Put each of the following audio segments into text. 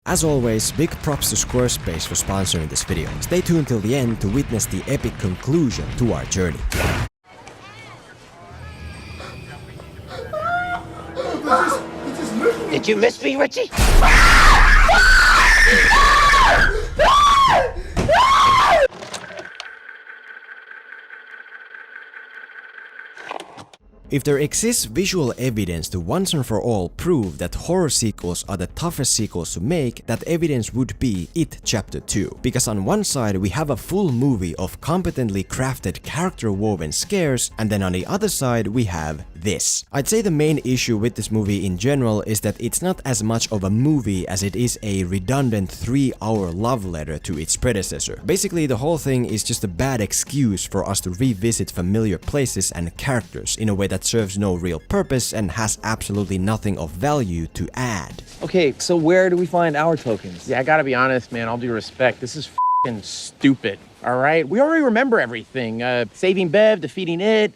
As always, big props to Squarespace for sponsoring this video. Stay tuned till the end to witness the epic conclusion to our journey. Did you miss me, Richie? If there exists visual evidence to once and for all prove that horror sequels are the toughest sequels to make, that evidence would be It Chapter 2. Because on one side we have a full movie of competently crafted character-woven scares, and then on the other side we have this. I'd say the main issue with this movie in general is that it's not as much of a movie as it is a redundant 3-hour love letter to its predecessor. Basically, the whole thing is just a bad excuse for us to revisit familiar places and characters in a way that serves no real purpose and has absolutely nothing of value to add. Okay, so where do we find our tokens? Yeah, I gotta be honest, man, all due respect, this is f***ing stupid, all right? We already remember everything. Saving Bev, defeating it.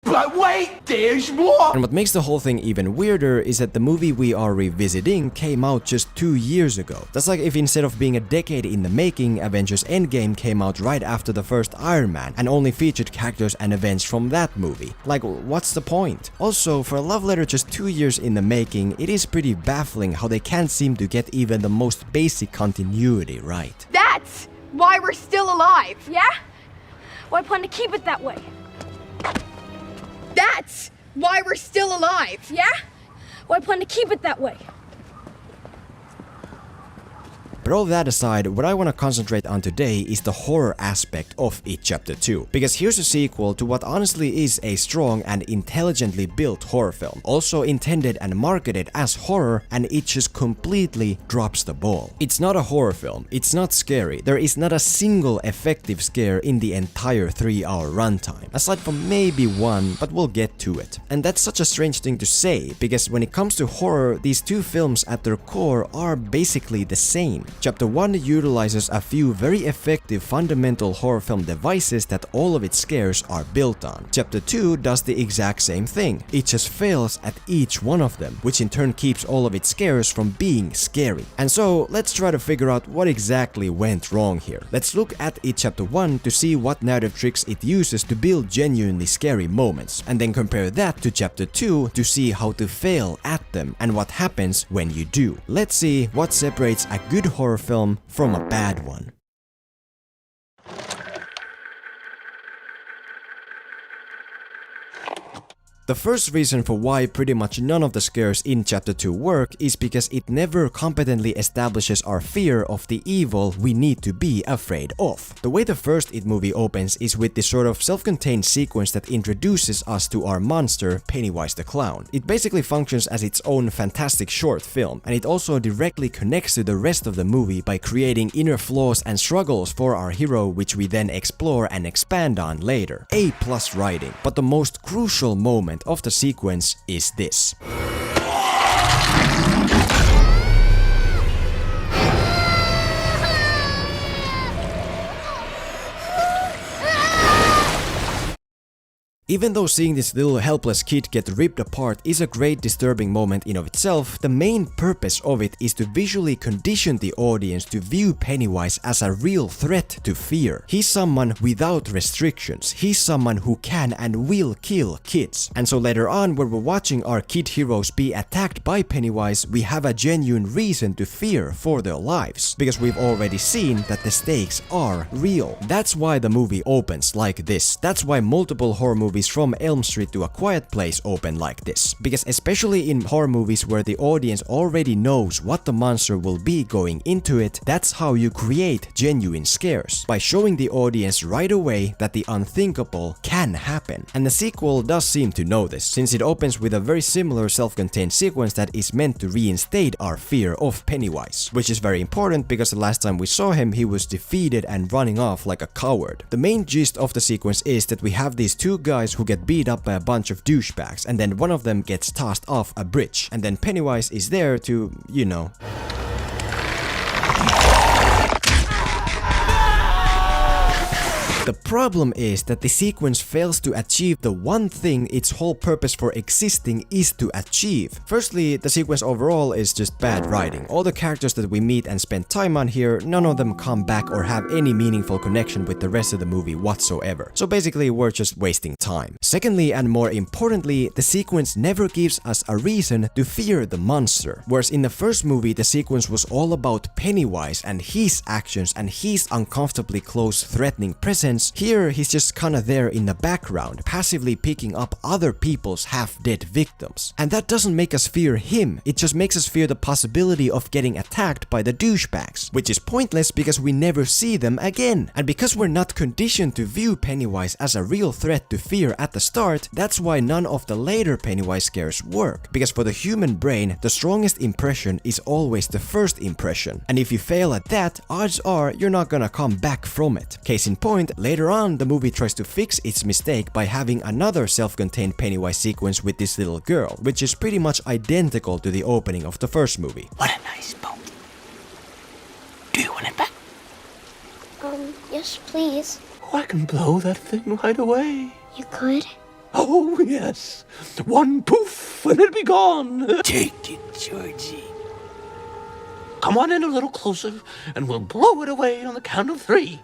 But wait, there's more! And what makes the whole thing even weirder is that the movie we are revisiting came out just 2 years ago. That's like if instead of being a decade in the making, Avengers Endgame came out right after the first Iron Man and only featured characters and events from that movie. Like, what's the point? Also, for a love letter just 2 years in the making, it is pretty baffling how they can't seem to get even the most basic continuity right. That's why we're still alive, yeah? Well, I plan to keep it that way. That's why we're still alive, yeah? Well, I plan to keep it that way. But all that aside, what I want to concentrate on today is the horror aspect of It Chapter 2. Because here's a sequel to what honestly is a strong and intelligently built horror film, also intended and marketed as horror, and it just completely drops the ball. It's not a horror film, it's not scary, there is not a single effective scare in the entire 3-hour runtime, aside from maybe one, but we'll get to it. And that's such a strange thing to say, because when it comes to horror, these two films at their core are basically the same. Chapter 1 utilizes a few very effective fundamental horror film devices that all of its scares are built on. Chapter 2 does the exact same thing. It just fails at each one of them, which in turn keeps all of its scares from being scary. And so, let's try to figure out what exactly went wrong here. Let's look at It Chapter 1 to see what narrative tricks it uses to build genuinely scary moments, and then compare that to Chapter 2 to see how to fail at them and what happens when you do. Let's see what separates a good horror film from a bad one. The first reason for why pretty much none of the scares in Chapter 2 work is because it never competently establishes our fear of the evil we need to be afraid of. The way the first It movie opens is with this sort of self-contained sequence that introduces us to our monster, Pennywise the Clown. It basically functions as its own fantastic short film, and it also directly connects to the rest of the movie by creating inner flaws and struggles for our hero, which we then explore and expand on later. A+ writing, but the most crucial moment of the sequence is this. Even though seeing this little helpless kid get ripped apart is a great disturbing moment in of itself, the main purpose of it is to visually condition the audience to view Pennywise as a real threat to fear. He's someone without restrictions, he's someone who can and will kill kids. And so later on, when we're watching our kid heroes be attacked by Pennywise, we have a genuine reason to fear for their lives, because we've already seen that the stakes are real. That's why the movie opens like this. That's why multiple horror movies from Elm Street to A Quiet Place open like this, because especially in horror movies where the audience already knows what the monster will be going into it, that's how you create genuine scares, by showing the audience right away that the unthinkable can happen. And the sequel does seem to know this, since it opens with a very similar self-contained sequence that is meant to reinstate our fear of Pennywise, which is very important because the last time we saw him he was defeated and running off like a coward. The main gist of the sequence is that we have these two guys who get beat up by a bunch of douchebags, and then one of them gets tossed off a bridge, and then Pennywise is there to, you know. The problem is that the sequence fails to achieve the one thing its whole purpose for existing is to achieve. Firstly, the sequence overall is just bad writing. All the characters that we meet and spend time on here, none of them come back or have any meaningful connection with the rest of the movie whatsoever. So basically, we're just wasting time. Secondly, and more importantly, the sequence never gives us a reason to fear the monster. Whereas in the first movie, the sequence was all about Pennywise and his actions and his uncomfortably close threatening presence, here he's just kinda there in the background, passively picking up other people's half-dead victims. And that doesn't make us fear him, it just makes us fear the possibility of getting attacked by the douchebags, which is pointless because we never see them again. And because we're not conditioned to view Pennywise as a real threat to fear at the start, that's why none of the later Pennywise scares work. Because for the human brain, the strongest impression is always the first impression. And if you fail at that, odds are you're not gonna come back from it. Case in point, later on, the movie tries to fix its mistake by having another self-contained Pennywise sequence with this little girl, which is pretty much identical to the opening of the first movie. What a nice boat. Do you want it back? Yes, please. Oh, I can blow that thing right away. You could? Oh, yes. One poof and it'll be gone. Take it, Georgie. Come on in a little closer and we'll blow it away on the count of 3.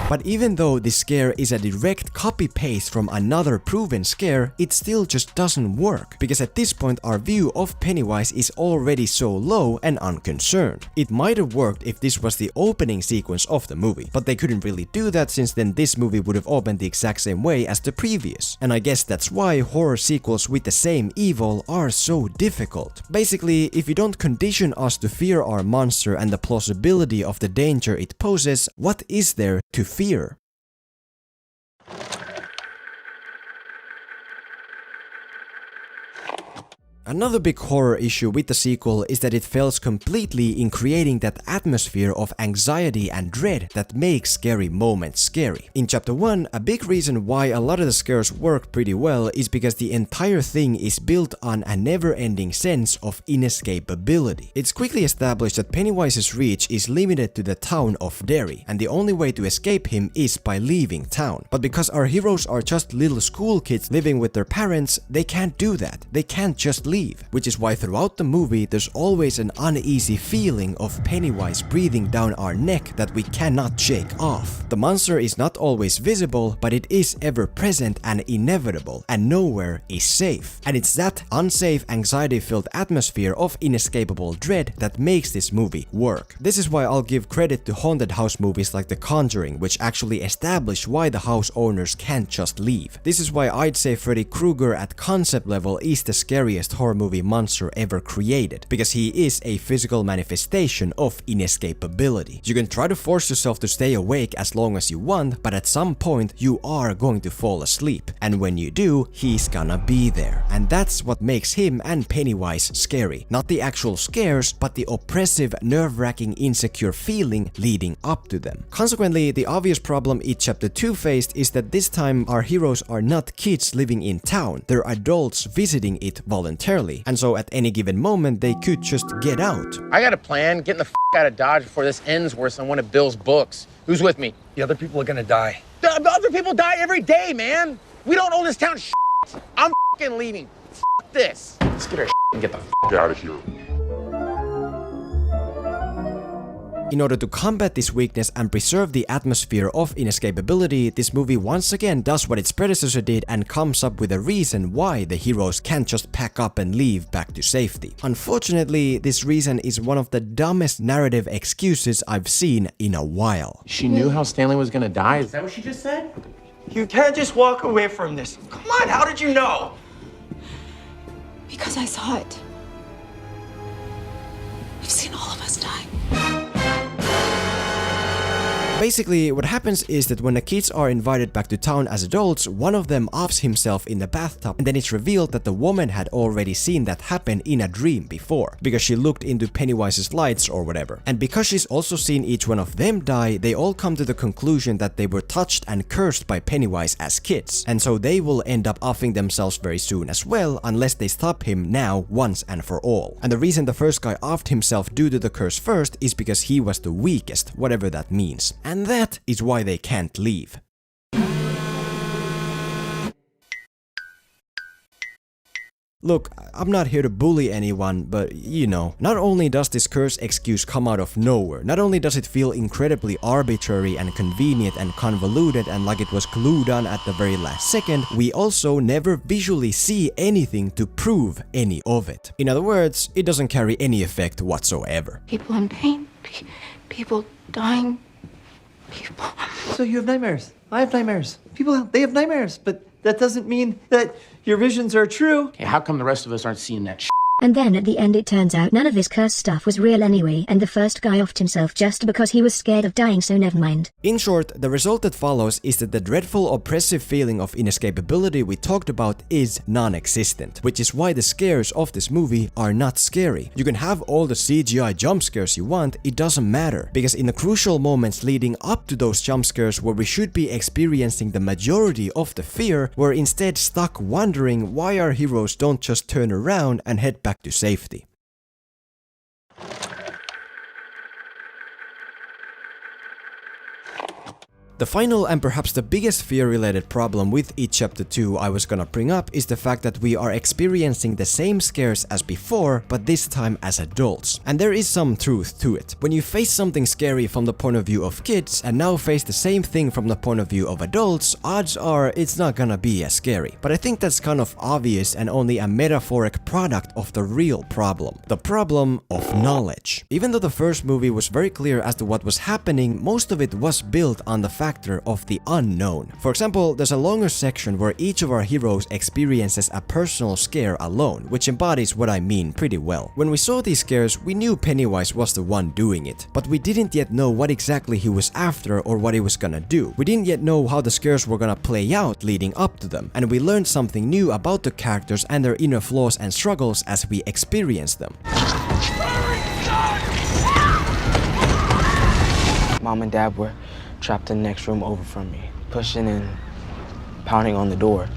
But even though this scare is a direct copy-paste from another proven scare, it still just doesn't work, because at this point our view of Pennywise is already so low and unconcerned. It might have worked if this was the opening sequence of the movie, but they couldn't really do that since then this movie would have opened the exact same way as the previous. And I guess that's why horror sequels with the same evil are so difficult. Basically, if you don't condition us to fear our monster and the plausibility of the danger it poses, what is there to fear? Another big horror issue with the sequel is that it fails completely in creating that atmosphere of anxiety and dread that makes scary moments scary. In chapter 1, a big reason why a lot of the scares work pretty well is because the entire thing is built on a never-ending sense of inescapability. It's quickly established that Pennywise's reach is limited to the town of Derry, and the only way to escape him is by leaving town. But because our heroes are just little school kids living with their parents, they can't do that. They can't just leave. Which is why throughout the movie there's always an uneasy feeling of Pennywise breathing down our neck that we cannot shake off. The monster is not always visible, but it is ever present and inevitable, and nowhere is safe. And it's that unsafe, anxiety-filled atmosphere of inescapable dread that makes this movie work. This is why I'll give credit to haunted house movies like The Conjuring, which actually establish why the house owners can't just leave. This is why I'd say Freddy Krueger at concept level is the scariest horror movie monster ever created, because he is a physical manifestation of inescapability. You can try to force yourself to stay awake as long as you want, but at some point you are going to fall asleep, and when you do, he's gonna be there. And that's what makes him and Pennywise scary. Not the actual scares, but the oppressive, nerve-wracking, insecure feeling leading up to them. Consequently, the obvious problem It Chapter 2 faced is that this time our heroes are not kids living in town, they're adults visiting it voluntarily. And so at any given moment, they could just get out. I got a plan, getting the out of Dodge before this ends worse than one of Bill's books. Who's with me? The other people are gonna die. The other people die every day, man. We don't own this town I'm leaving. This. Let's get our and get the out of here. In order to combat this weakness and preserve the atmosphere of inescapability, this movie once again does what its predecessor did and comes up with a reason why the heroes can't just pack up and leave back to safety. Unfortunately, this reason is one of the dumbest narrative excuses I've seen in a while. She knew how Stanley was gonna die? Is that what she just said? You can't just walk away from this. Come on, how did you know? Because I saw it. I've seen all of us die. Basically, what happens is that when the kids are invited back to town as adults, one of them offs himself in the bathtub, and then it's revealed that the woman had already seen that happen in a dream before, because she looked into Pennywise's lights or whatever. And because she's also seen each one of them die, they all come to the conclusion that they were touched and cursed by Pennywise as kids, and so they will end up offing themselves very soon as well, unless they stop him now once and for all. And the reason the first guy offed himself due to the curse first is because he was the weakest, whatever that means. and that is why they can't leave. Look, I'm not here to bully anyone, but you know, not only does this curse excuse come out of nowhere, not only does it feel incredibly arbitrary and convenient and convoluted and like it was glued on at the very last second, we also never visually see anything to prove any of it. In other words, it doesn't carry any effect whatsoever. People in pain, people dying, people. So you have nightmares. I have nightmares. People, they have nightmares, but that doesn't mean that your visions are true. Okay, how come the rest of us aren't seeing that shit? And then at the end it turns out none of his curse stuff was real anyway, and the first guy offed himself just because he was scared of dying, so never mind. In short, the result that follows is that the dreadful oppressive feeling of inescapability we talked about is non-existent, which is why the scares of this movie are not scary. You can have all the CGI jump scares you want, it doesn't matter, because in the crucial moments leading up to those jump scares where we should be experiencing the majority of the fear, we're instead stuck wondering why our heroes don't just turn around and head back to safety. The final and perhaps the biggest fear-related problem with It Chapter 2 I was gonna bring up is the fact that we are experiencing the same scares as before, but this time as adults. And there is some truth to it. When you face something scary from the point of view of kids and now face the same thing from the point of view of adults, odds are it's not gonna be as scary. But I think that's kind of obvious and only a metaphoric product of the real problem. The problem of knowledge. Even though the first movie was very clear as to what was happening, most of it was built on the fact of the unknown. For example, there's a longer section where each of our heroes experiences a personal scare alone, which embodies what I mean pretty well. When we saw these scares, we knew Pennywise was the one doing it, but we didn't yet know what exactly he was after or what he was gonna do. We didn't yet know how the scares were gonna play out leading up to them, and we learned something new about the characters and their inner flaws and struggles as we experienced them. Mom and Dad were trapped in the next room over from me, pushing and pounding on the door,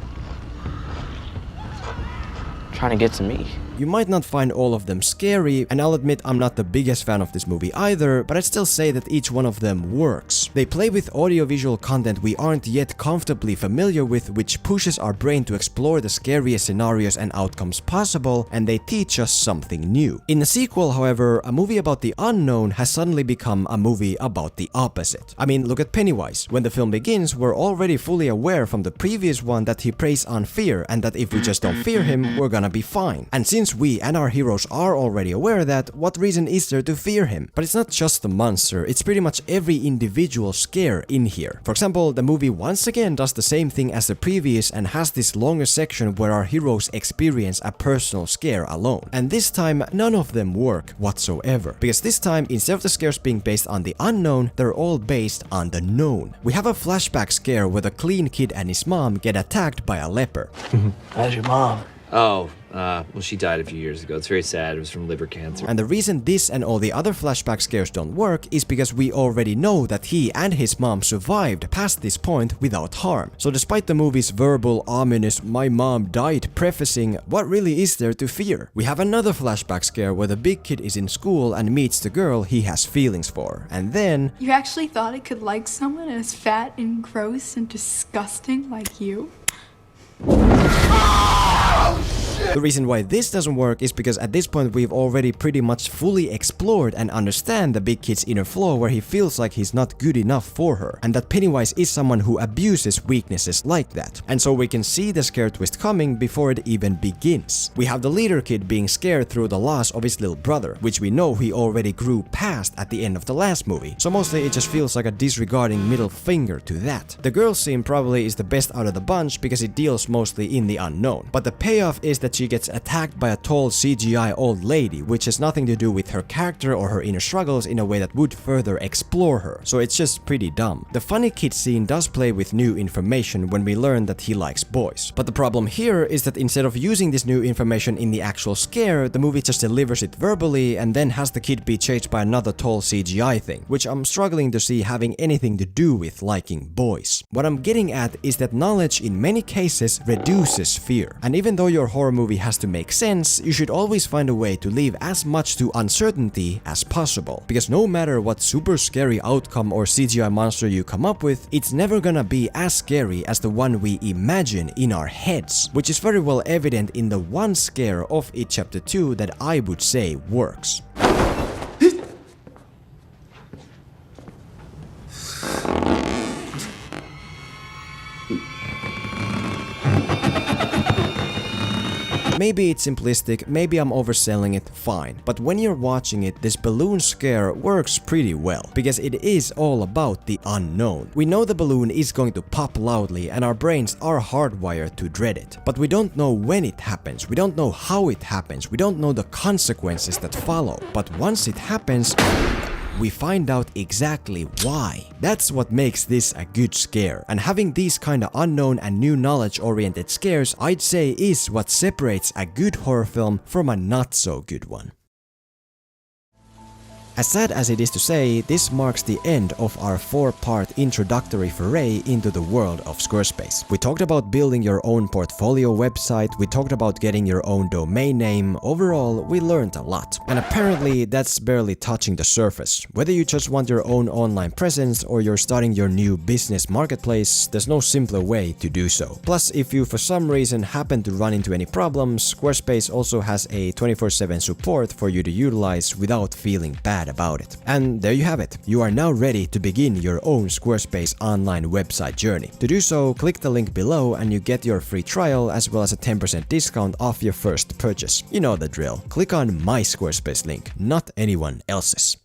trying to get to me. You might not find all of them scary, and I'll admit I'm not the biggest fan of this movie either, but I'd still say that each one of them works. They play with audiovisual content we aren't yet comfortably familiar with, which pushes our brain to explore the scariest scenarios and outcomes possible, and they teach us something new. In the sequel, however, a movie about the unknown has suddenly become a movie about the opposite. I mean, look at Pennywise. When the film begins, we're already fully aware from the previous one that he preys on fear, and that if we just don't fear him, we're gonna be fine. And since we and our heroes are already aware of that, what reason is there to fear him? But it's not just the monster, it's pretty much every individual scare in here. For example, the movie once again does the same thing as the previous and has this longer section where our heroes experience a personal scare alone. And this time, none of them work whatsoever. Because this time, instead of the scares being based on the unknown, they're all based on the known. We have a flashback scare where the clean kid and his mom get attacked by a leper. How's your mom? Oh, well, she died a few years ago. It's very sad. It was from liver cancer. And the reason this and all the other flashback scares don't work is because we already know that he and his mom survived past this point without harm. So despite the movie's verbal, ominous, "my mom died" prefacing, what really is there to fear? We have another flashback scare where the big kid is in school and meets the girl he has feelings for. And then... You actually thought I could like someone as fat and gross and disgusting like you? The reason why this doesn't work is because at this point we've already pretty much fully explored and understand the big kid's inner flaw where he feels like he's not good enough for her, and that Pennywise is someone who abuses weaknesses like that. And so we can see the scare twist coming before it even begins. We have the leader kid being scared through the loss of his little brother, which we know he already grew past at the end of the last movie, so mostly it just feels like a disregarding middle finger to that. The girl scene probably is the best out of the bunch because it deals mostly in the unknown, but the payoff is that she gets attacked by a tall CGI old lady, which has nothing to do with her character or her inner struggles in a way that would further explore her, so it's just pretty dumb. The funny kid scene does play with new information when we learn that he likes boys, but the problem here is that instead of using this new information in the actual scare, the movie just delivers it verbally and then has the kid be chased by another tall CGI thing, which I'm struggling to see having anything to do with liking boys. What I'm getting at is that knowledge in many cases reduces fear, and even though your horror movie has to make sense, you should always find a way to leave as much to uncertainty as possible. Because no matter what super scary outcome or CGI monster you come up with, it's never gonna be as scary as the one we imagine in our heads, which is very well evident in the one scare of It Chapter 2 that I would say works. Maybe it's simplistic, maybe I'm overselling it, fine. But when you're watching it, this balloon scare works pretty well, because it is all about the unknown. We know the balloon is going to pop loudly and our brains are hardwired to dread it. But we don't know when it happens, we don't know how it happens, we don't know the consequences that follow. But once it happens, we find out exactly why. That's what makes this a good scare. And having these kinda unknown and new knowledge oriented scares, I'd say is what separates a good horror film from a not so good one. As sad as it is to say, this marks the end of our 4-part introductory foray into the world of Squarespace. We talked about building your own portfolio website, we talked about getting your own domain name. Overall, we learned a lot. And apparently that's barely touching the surface. Whether you just want your own online presence or you're starting your new business marketplace, there's no simpler way to do so. Plus, if you for some reason happen to run into any problems, Squarespace also has a 24/7 support for you to utilize without feeling bad about it. And there you have it. You are now ready to begin your own Squarespace online website journey. To do so, click the link below and you get your free trial as well as a 10% discount off your first purchase. You know the drill. Click on my Squarespace link, not anyone else's.